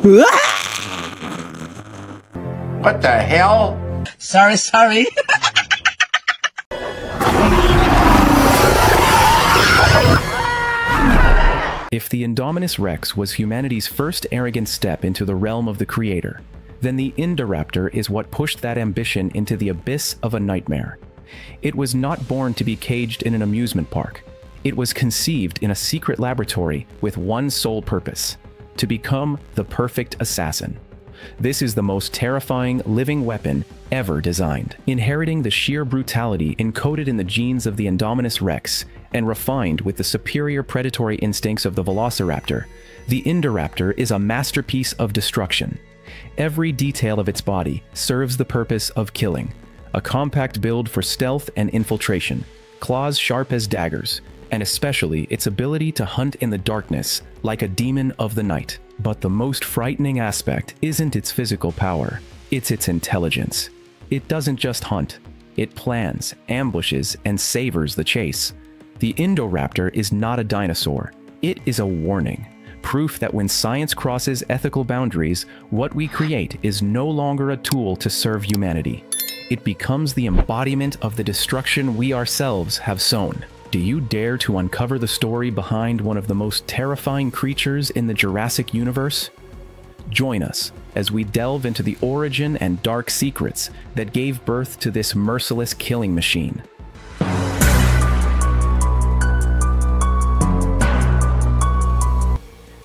What the hell? Sorry. If the Indominus Rex was humanity's first arrogant step into the realm of the creator, then the Indoraptor is what pushed that ambition into the abyss of a nightmare. It was not born to be caged in an amusement park. It was conceived in a secret laboratory with one sole purpose: to become the perfect assassin. This is the most terrifying living weapon ever designed, inheriting the sheer brutality encoded in the genes of the Indominus Rex and refined with the superior predatory instincts of the Velociraptor. The Indoraptor is a masterpiece of destruction. Every detail of its body serves the purpose of killing. A compact build for stealth and infiltration, claws sharp as daggers, and especially its ability to hunt in the darkness like a demon of the night. But the most frightening aspect isn't its physical power, it's its intelligence. It doesn't just hunt, it plans, ambushes, and savors the chase. The Indoraptor is not a dinosaur, it is a warning. Proof that when science crosses ethical boundaries, what we create is no longer a tool to serve humanity. It becomes the embodiment of the destruction we ourselves have sown. Do you dare to uncover the story behind one of the most terrifying creatures in the Jurassic universe? Join us as we delve into the origin and dark secrets that gave birth to this merciless killing machine.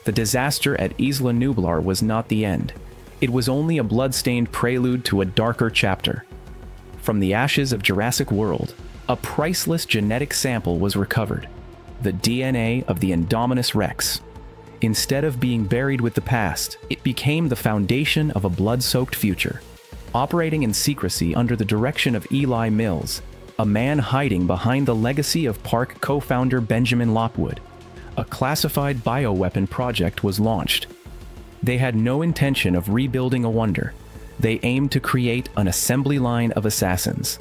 The disaster at Isla Nublar was not the end. It was only a blood-stained prelude to a darker chapter. From the ashes of Jurassic World, a priceless genetic sample was recovered, the DNA of the Indominus Rex. Instead of being buried with the past, it became the foundation of a blood-soaked future. Operating in secrecy under the direction of Eli Mills, a man hiding behind the legacy of Park co-founder Benjamin Lockwood, a classified bioweapon project was launched. They had no intention of rebuilding a wonder. They aimed to create an assembly line of assassins.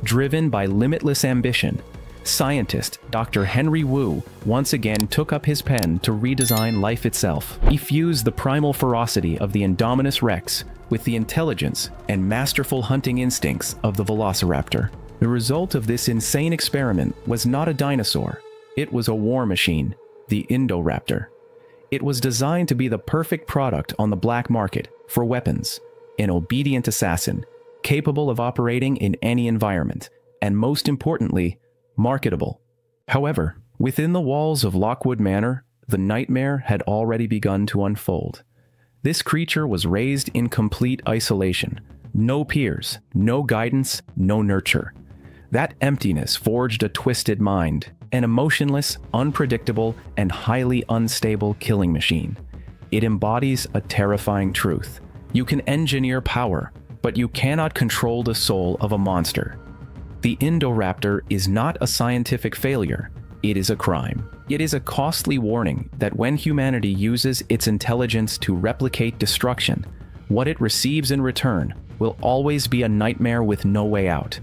Driven by limitless ambition, scientist Dr. Henry Wu once again took up his pen to redesign life itself. He fused the primal ferocity of the Indominus Rex with the intelligence and masterful hunting instincts of the Velociraptor. The result of this insane experiment was not a dinosaur. It was a war machine, the Indoraptor. It was designed to be the perfect product on the black market for weapons, an obedient assassin, capable of operating in any environment, and most importantly, marketable. However, within the walls of Lockwood Manor, the nightmare had already begun to unfold. This creature was raised in complete isolation. No peers, no guidance, no nurture. That emptiness forged a twisted mind, an emotionless, unpredictable, and highly unstable killing machine. It embodies a terrifying truth. You can engineer power, but you cannot control the soul of a monster. The Indoraptor is not a scientific failure, it is a crime. It is a costly warning that when humanity uses its intelligence to replicate destruction, what it receives in return will always be a nightmare with no way out.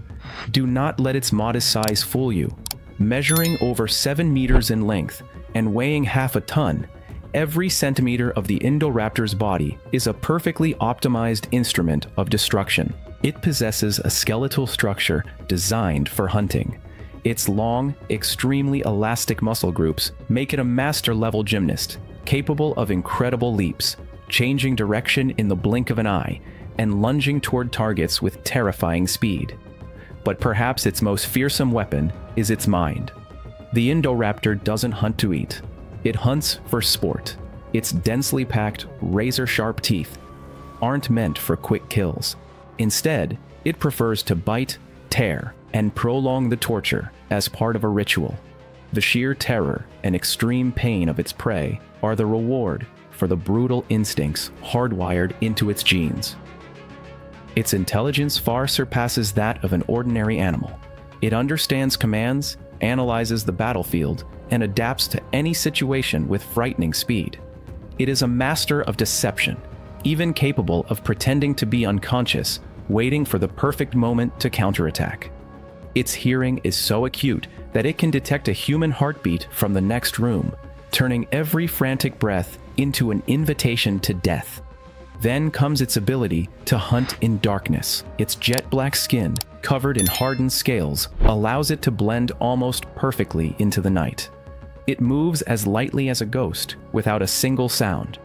Do not let its modest size fool you. Measuring over 7 meters in length and weighing half a ton, every centimeter of the Indoraptor's body is a perfectly optimized instrument of destruction. It possesses a skeletal structure designed for hunting. Its long, extremely elastic muscle groups make it a master-level gymnast, capable of incredible leaps, changing direction in the blink of an eye, and lunging toward targets with terrifying speed. But perhaps its most fearsome weapon is its mind. The Indoraptor doesn't hunt to eat. It hunts for sport. Its densely packed, razor-sharp teeth aren't meant for quick kills. Instead, it prefers to bite, tear, and prolong the torture as part of a ritual. The sheer terror and extreme pain of its prey are the reward for the brutal instincts hardwired into its genes. Its intelligence far surpasses that of an ordinary animal. It understands commands, analyzes the battlefield, and adapts to any situation with frightening speed. It is a master of deception, even capable of pretending to be unconscious, waiting for the perfect moment to counterattack. Its hearing is so acute that it can detect a human heartbeat from the next room, turning every frantic breath into an invitation to death. Then comes its ability to hunt in darkness. Its jet black skin, covered in hardened scales, allows it to blend almost perfectly into the night. It moves as lightly as a ghost, without a single sound.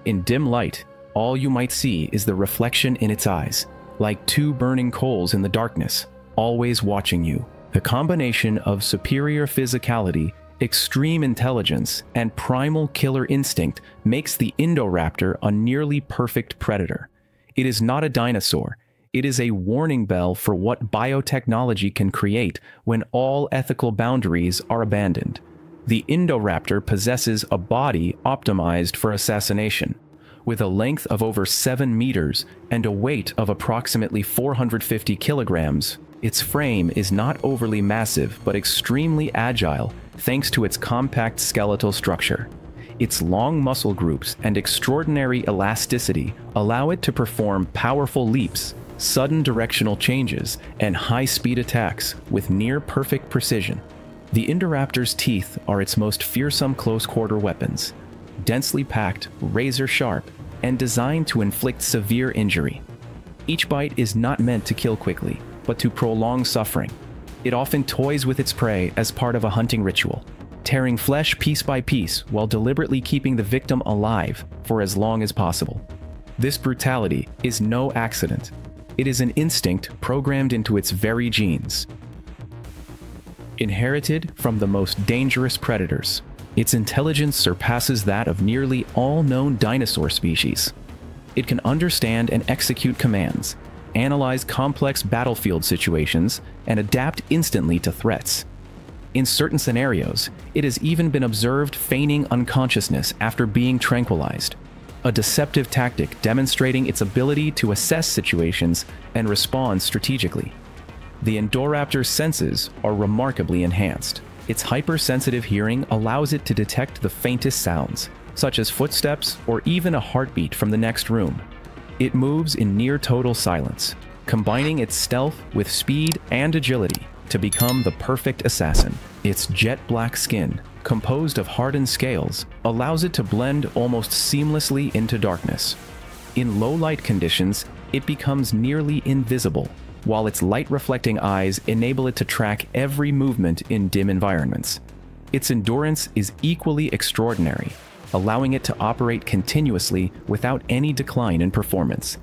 In dim light, all you might see is the reflection in its eyes, like two burning coals in the darkness, always watching you. The combination of superior physicality, extreme intelligence, and primal killer instinct makes the Indoraptor a nearly perfect predator. It is not a dinosaur. It is a warning bell for what biotechnology can create when all ethical boundaries are abandoned. The Indoraptor possesses a body optimized for assassination. With a length of over 7 meters and a weight of approximately 450 kilograms, its frame is not overly massive but extremely agile thanks to its compact skeletal structure. Its long muscle groups and extraordinary elasticity allow it to perform powerful leaps, sudden directional changes, and high-speed attacks with near-perfect precision. The Indoraptor's teeth are its most fearsome close-quarter weapons, densely packed, razor-sharp, and designed to inflict severe injury. Each bite is not meant to kill quickly, but to prolong suffering. It often toys with its prey as part of a hunting ritual, tearing flesh piece by piece while deliberately keeping the victim alive for as long as possible. This brutality is no accident. It is an instinct programmed into its very genes. Inherited from the most dangerous predators, its intelligence surpasses that of nearly all known dinosaur species. It can understand and execute commands, analyze complex battlefield situations, and adapt instantly to threats. In certain scenarios, it has even been observed feigning unconsciousness after being tranquilized, a deceptive tactic demonstrating its ability to assess situations and respond strategically. The Indoraptor's senses are remarkably enhanced. Its hypersensitive hearing allows it to detect the faintest sounds, such as footsteps or even a heartbeat from the next room. It moves in near total silence, combining its stealth with speed and agility to become the perfect assassin. Its jet black skin, composed of hardened scales, allows it to blend almost seamlessly into darkness. In low light conditions, it becomes nearly invisible, while its light-reflecting eyes enable it to track every movement in dim environments. Its endurance is equally extraordinary, allowing it to operate continuously without any decline in performance.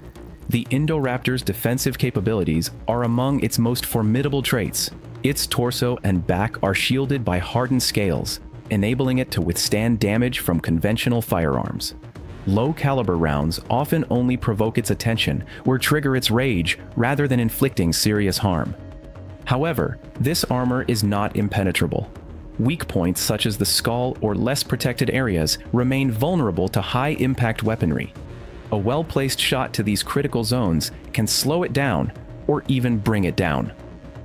The Indoraptor's defensive capabilities are among its most formidable traits. Its torso and back are shielded by hardened scales, enabling it to withstand damage from conventional firearms. Low-caliber rounds often only provoke its attention or trigger its rage rather than inflicting serious harm. However, this armor is not impenetrable. Weak points such as the skull or less protected areas remain vulnerable to high-impact weaponry. A well-placed shot to these critical zones can slow it down or even bring it down.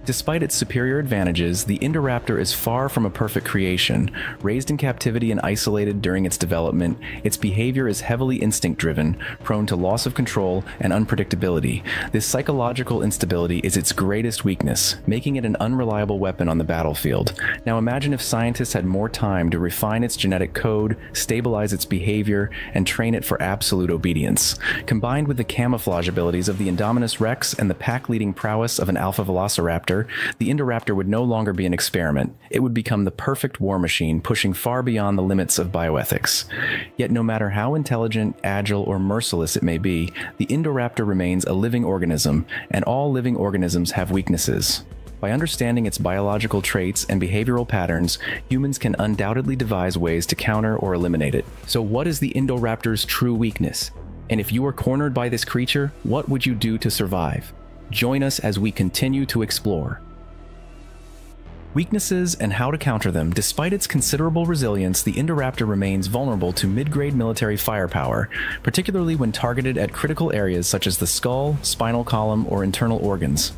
Despite its superior advantages, the Indoraptor is far from a perfect creation. Raised in captivity and isolated during its development, its behavior is heavily instinct-driven, prone to loss of control and unpredictability. This psychological instability is its greatest weakness, making it an unreliable weapon on the battlefield. Now imagine if scientists had more time to refine its genetic code, stabilize its behavior, and train it for absolute obedience. Combined with the camouflage abilities of the Indominus Rex and the pack-leading prowess of an alpha velociraptor, the Indoraptor would no longer be an experiment. It would become the perfect war machine, pushing far beyond the limits of bioethics. Yet no matter how intelligent, agile, or merciless it may be, the Indoraptor remains a living organism, and all living organisms have weaknesses. By understanding its biological traits and behavioral patterns, humans can undoubtedly devise ways to counter or eliminate it. So what is the Indoraptor's true weakness? And if you were cornered by this creature, what would you do to survive? Join us as we continue to explore weaknesses and how to counter them. Despite its considerable resilience, the Indoraptor remains vulnerable to mid-grade military firepower, particularly when targeted at critical areas such as the skull, spinal column, or internal organs.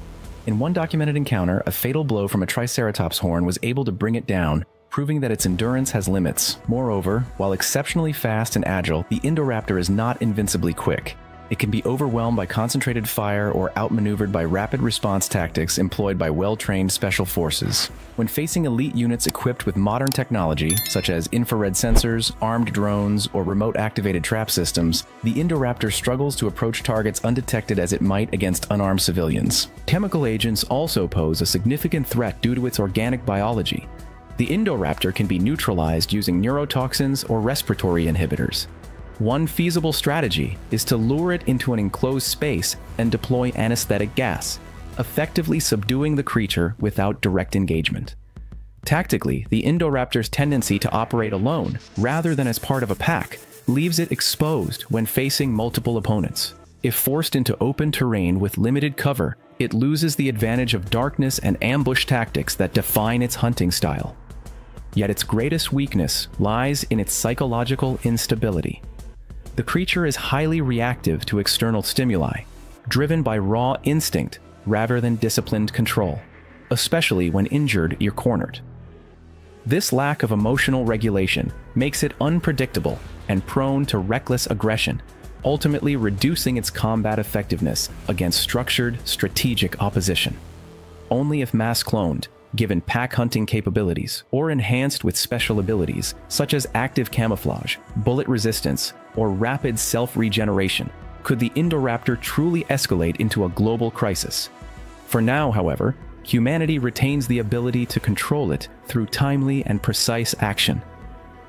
In one documented encounter, a fatal blow from a Triceratops horn was able to bring it down, proving that its endurance has limits. Moreover, while exceptionally fast and agile, the Indoraptor is not invincibly quick. It can be overwhelmed by concentrated fire or outmaneuvered by rapid response tactics employed by well-trained special forces. When facing elite units equipped with modern technology, such as infrared sensors, armed drones, or remote-activated trap systems, the Indoraptor struggles to approach targets undetected as it might against unarmed civilians. Chemical agents also pose a significant threat due to its organic biology. The Indoraptor can be neutralized using neurotoxins or respiratory inhibitors. One feasible strategy is to lure it into an enclosed space and deploy anesthetic gas, effectively subduing the creature without direct engagement. Tactically, the Indoraptor's tendency to operate alone, rather than as part of a pack, leaves it exposed when facing multiple opponents. If forced into open terrain with limited cover, it loses the advantage of darkness and ambush tactics that define its hunting style. Yet its greatest weakness lies in its psychological instability. The creature is highly reactive to external stimuli, driven by raw instinct rather than disciplined control, especially when injured or cornered. This lack of emotional regulation makes it unpredictable and prone to reckless aggression, ultimately reducing its combat effectiveness against structured, strategic opposition. Only if mass-cloned, given pack hunting capabilities, or enhanced with special abilities such as active camouflage, bullet resistance, or rapid self-regeneration, could the Indoraptor truly escalate into a global crisis. For now, however, humanity retains the ability to control it through timely and precise action.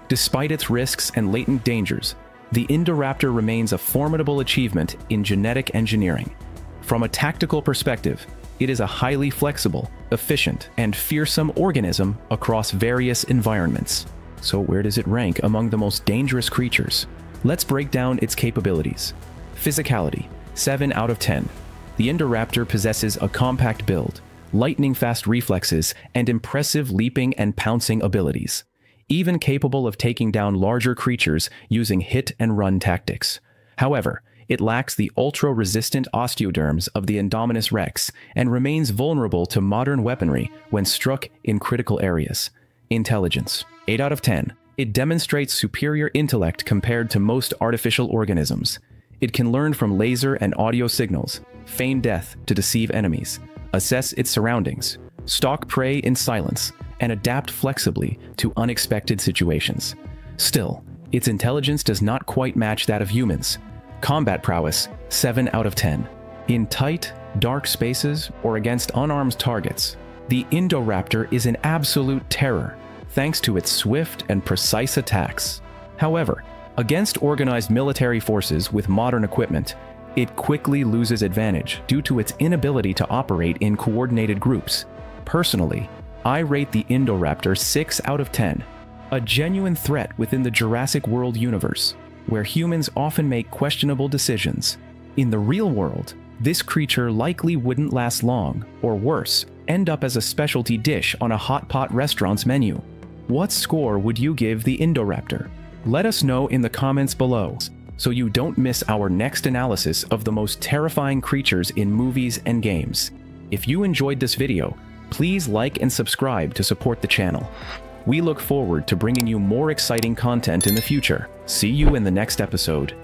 Despite its risks and latent dangers, the Indoraptor remains a formidable achievement in genetic engineering. From a tactical perspective, it is a highly flexible, efficient, and fearsome organism across various environments. So where does it rank among the most dangerous creatures? Let's break down its capabilities. Physicality, 7 out of 10. The Indoraptor possesses a compact build, lightning-fast reflexes, and impressive leaping and pouncing abilities, even capable of taking down larger creatures using hit-and-run tactics. However, it lacks the ultra-resistant osteoderms of the Indominus Rex and remains vulnerable to modern weaponry when struck in critical areas. Intelligence, 8 out of 10. It demonstrates superior intellect compared to most artificial organisms. It can learn from laser and audio signals, feign death to deceive enemies, assess its surroundings, stalk prey in silence, and adapt flexibly to unexpected situations. Still, its intelligence does not quite match that of humans. Combat prowess, 7 out of 10. In tight, dark spaces or against unarmed targets, the Indoraptor is an absolute terror, thanks to its swift and precise attacks. However, against organized military forces with modern equipment, it quickly loses advantage due to its inability to operate in coordinated groups. Personally, I rate the Indoraptor 6 out of 10, a genuine threat within the Jurassic World universe, where humans often make questionable decisions. In the real world, this creature likely wouldn't last long, or worse, end up as a specialty dish on a hot pot restaurant's menu. What score would you give the Indoraptor? Let us know in the comments below, so you don't miss our next analysis of the most terrifying creatures in movies and games. If you enjoyed this video, please like and subscribe to support the channel. We look forward to bringing you more exciting content in the future. See you in the next episode.